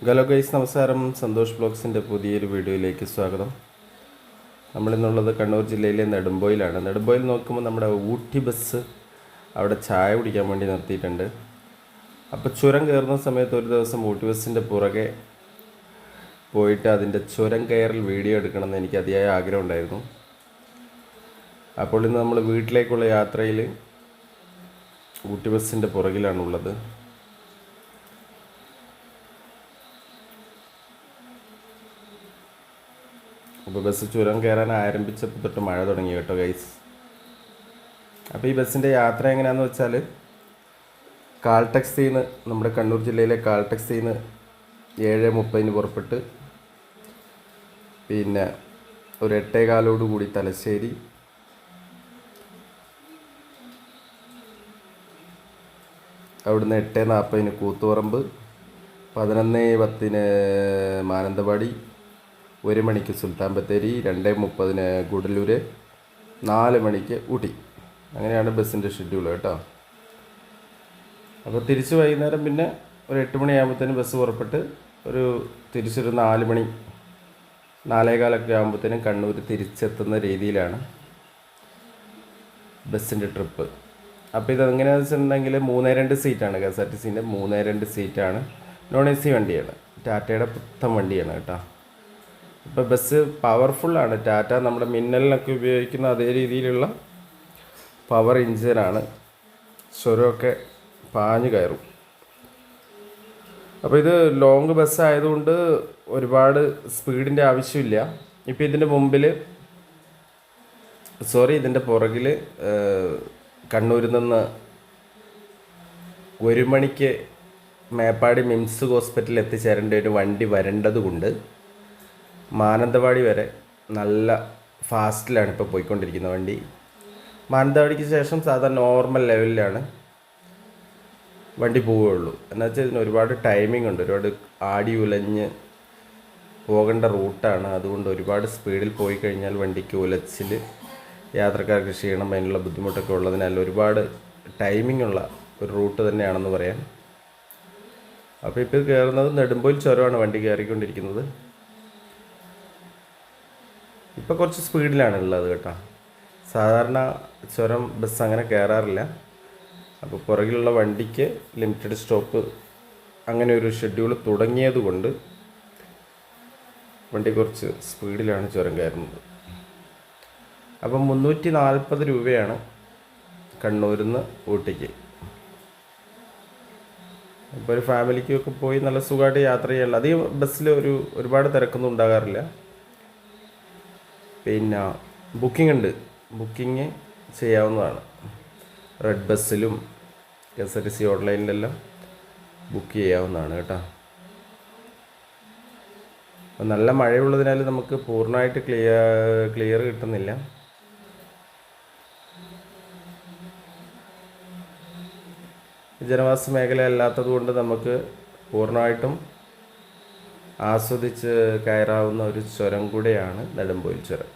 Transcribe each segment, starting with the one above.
Hello guys, നമസ്കാരം. സന്തോഷ് ബ്ലോഗ്സിൻ്റെ പുതിയൊരു വീഡിയോയിലേക്ക് സ്വാഗതം. നമ്മളിന്നുള്ളത് കണ്ണൂർ ജില്ലയിലെ നെടുമ്പോയിലാണ്. നെടുമ്പോയിൽ നോക്കുമ്പോൾ നമ്മുടെ ഊട്ടി ബസ് അവിടെ ചായ കുടിക്കാൻ വേണ്ടി നിർത്തിയിട്ടുണ്ട്. അപ്പോൾ ചുരം കയറുന്ന സമയത്ത് ഒരു ദിവസം ഊട്ടി ബസ്സിൻ്റെ പുറകെ പോയിട്ട് അതിൻ്റെ ചുരം കയറൽ വീഡിയോ എടുക്കണമെന്ന് എനിക്ക് അതിയായ ആഗ്രഹം ഉണ്ടായിരുന്നു. അപ്പോൾ ഇന്ന് നമ്മൾ വീട്ടിലേക്കുള്ള യാത്രയിൽ ഊട്ടി ബസ്സിൻ്റെ പുറകിലാണുള്ളത്. അപ്പോൾ ബസ് ചുരം കയറാൻ ആരംഭിച്ചപ്പോൾ തൊട്ട് മഴ തുടങ്ങി കേട്ടോ ഗൈസ്. അപ്പോൾ ഈ ബസ്സിൻ്റെ യാത്ര എങ്ങനെയാണെന്ന് വെച്ചാൽ, കാൽടെക്സിയിൽ നിന്ന്, നമ്മുടെ കണ്ണൂർ ജില്ലയിലെ കാൽടെക്സിയിൽ നിന്ന് 7:30 പുറപ്പെട്ട് പിന്നെ ഒരു 8:15 കൂടി തലശ്ശേരി, അവിടുന്ന് 8:40 കൂത്തുപറമ്പ്, 11:10 മാനന്തവാടി, 1 മണിക്ക് സുൽത്താൻ ബത്തേരി, 2:30 ഗുഡല്ലൂർ, 4 മണിക്ക് ഊട്ടി. അങ്ങനെയാണ് ബസ്സിൻ്റെ ഷെഡ്യൂൾ കേട്ടോ. അപ്പോൾ തിരിച്ച് വൈകുന്നേരം പിന്നെ ഒരു 8 മണിയാകുമ്പോഴത്തേനും ബസ് പുറപ്പെട്ട് തിരിച്ചൊരു 4 മണി 4:15 ആകുമ്പോഴത്തേനും കണ്ണൂർ തിരിച്ചെത്തുന്ന രീതിയിലാണ് ബസ്സിൻ്റെ ട്രിപ്പ്. അപ്പോൾ ഇതെങ്ങനെയാണെന്ന് വെച്ചിട്ടുണ്ടെങ്കിൽ 3-2 സീറ്റാണ്. KSRTCൻ്റെ 3-2 സീറ്റാണ്. നോൺ AC വണ്ടിയാണ്. ടാറ്റയുടെ പുത്തൻ വണ്ടിയാണ് കേട്ടോ. ഇപ്പോൾ ബസ് പവർഫുള്ളാണ്. ടാറ്റ നമ്മുടെ മിന്നലിനൊക്കെ ഉപയോഗിക്കുന്ന അതേ രീതിയിലുള്ള പവർ എഞ്ചിനാണ്. സ്വരമൊക്കെ പാഞ്ഞു കയറും. അപ്പോൾ ഇത് ലോങ് ബസ് ആയതുകൊണ്ട് ഒരുപാട് സ്പീഡിൻ്റെ ആവശ്യമില്ല. ഇപ്പോൾ ഇതിൻ്റെ പുറകിൽ കണ്ണൂരിൽ നിന്ന് 1 മണിക്ക് മേപ്പാടി മിംസ് ഹോസ്പിറ്റലിൽ എത്തിച്ചേരേണ്ട ഒരു വണ്ടി വരേണ്ടത് കൊണ്ട് മാനന്തവാടി വരെ നല്ല ഫാസ്റ്റിലാണ് ഇപ്പോൾ പോയിക്കൊണ്ടിരിക്കുന്ന വണ്ടി. മാനന്തവാടിക്ക് ശേഷം സാധാരണ നോർമൽ ലെവലിലാണ് വണ്ടി പോവുകയുള്ളൂ. എന്നുവെച്ചാൽ ഇതിന് ഒരുപാട് ടൈമിംഗ് ഉണ്ട്. ഒരുപാട് ആടി ഉലഞ്ഞ് പോകേണ്ട റൂട്ടാണ്. അതുകൊണ്ട് ഒരുപാട് സ്പീഡിൽ പോയി കഴിഞ്ഞാൽ വണ്ടിക്ക് ഉലച്ചിൽ യാത്രക്കാർക്ക് ക്ഷീണം, അതിനുള്ള ബുദ്ധിമുട്ടൊക്കെ ഉള്ളതിനാൽ ഒരുപാട് ടൈമിംഗ് ഉള്ള ഒരു റൂട്ട് തന്നെയാണെന്ന് പറയാം. അപ്പോൾ ഇപ്പോൾ കയറുന്നത് നെടുമ്പോയിൽ ചുരമാണ് വണ്ടി കയറിക്കൊണ്ടിരിക്കുന്നത്. ഇപ്പോൾ കുറച്ച് സ്പീഡിലാണ് ഉള്ളത് കേട്ടോ. സാധാരണ ചുരം ബസ് അങ്ങനെ കയറാറില്ല. അപ്പോൾ പുറകിലുള്ള വണ്ടിക്ക് ലിമിറ്റഡ് സ്റ്റോപ്പ് അങ്ങനെ ഒരു ഷെഡ്യൂൾ തുടങ്ങിയത് കൊണ്ട് വണ്ടി കുറച്ച് സ്പീഡിലാണ് ചുരം കയറുന്നത്. അപ്പം 340 രൂപയാണ് കണ്ണൂരിൽ നിന്ന് ഊട്ടിക്ക്. ഇപ്പോൾ ഒരു ഫാമിലിക്കൊക്കെ പോയി നല്ല സുഖമായിട്ട് യാത്ര ചെയ്യാനുള്ള, അധികം ബസ്സിൽ ഒരുപാട് തിരക്കൊന്നും ഉണ്ടാകാറില്ല. പിന്നെ ബുക്കിംഗ് ചെയ്യാവുന്നതാണ്. റെഡ് ബസ്സിലും KSRTC ഓൺലൈനിലെല്ലാം ബുക്ക് ചെയ്യാവുന്നതാണ് കേട്ടോ. അപ്പോൾ നല്ല മഴയുള്ളതിനാൽ നമുക്ക് പൂർണ്ണമായിട്ട് ക്ലിയർ കിട്ടുന്നില്ല. ജനവാസ മേഖല അല്ലാത്തത് കൊണ്ട് നമുക്ക് പൂർണ്ണമായിട്ടും ആസ്വദിച്ച് കയറാവുന്ന ഒരു ചുരം കൂടെയാണ് നെടുമ്പോയിൽ ചുരം.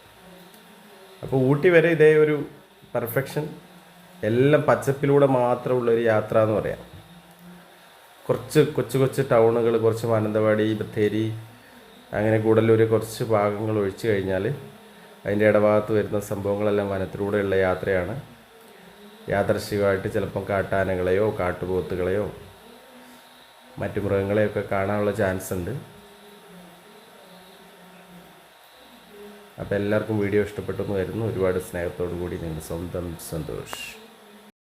അപ്പോൾ ഊട്ടി വരെ ഇതേ ഒരു പെർഫെക്ഷൻ, എല്ലാം പച്ചപ്പിലൂടെ മാത്രമുള്ളൊരു യാത്ര എന്ന് പറയാം. കുറച്ച് കൊച്ചു ടൗണുകൾ, കുറച്ച് മാനന്തവാടി, ബത്തേരി, അങ്ങനെ ഗുഡല്ലൂർ കുറച്ച് ഭാഗങ്ങൾ ഒഴിച്ചു കഴിഞ്ഞാൽ അതിൻ്റെ ഇടഭാഗത്ത് വരുന്ന സംഭവങ്ങളെല്ലാം വനത്തിലൂടെയുള്ള യാത്രയാണ്. യാദൃശ്ചികമായിട്ട് ചിലപ്പം കാട്ടാനകളെയോ കാട്ടുപോത്തുകളെയോ മറ്റു മൃഗങ്ങളെയൊക്കെ കാണാനുള്ള ചാൻസ് ഉണ്ട്. അപ്പോൾ എല്ലാവർക്കും വീഡിയോ ഇഷ്ടപ്പെട്ടെന്ന് വരുന്നു. ഒരുപാട് സ്നേഹത്തോടു കൂടി നിങ്ങളുടെ സ്വന്തം സന്തോഷ്.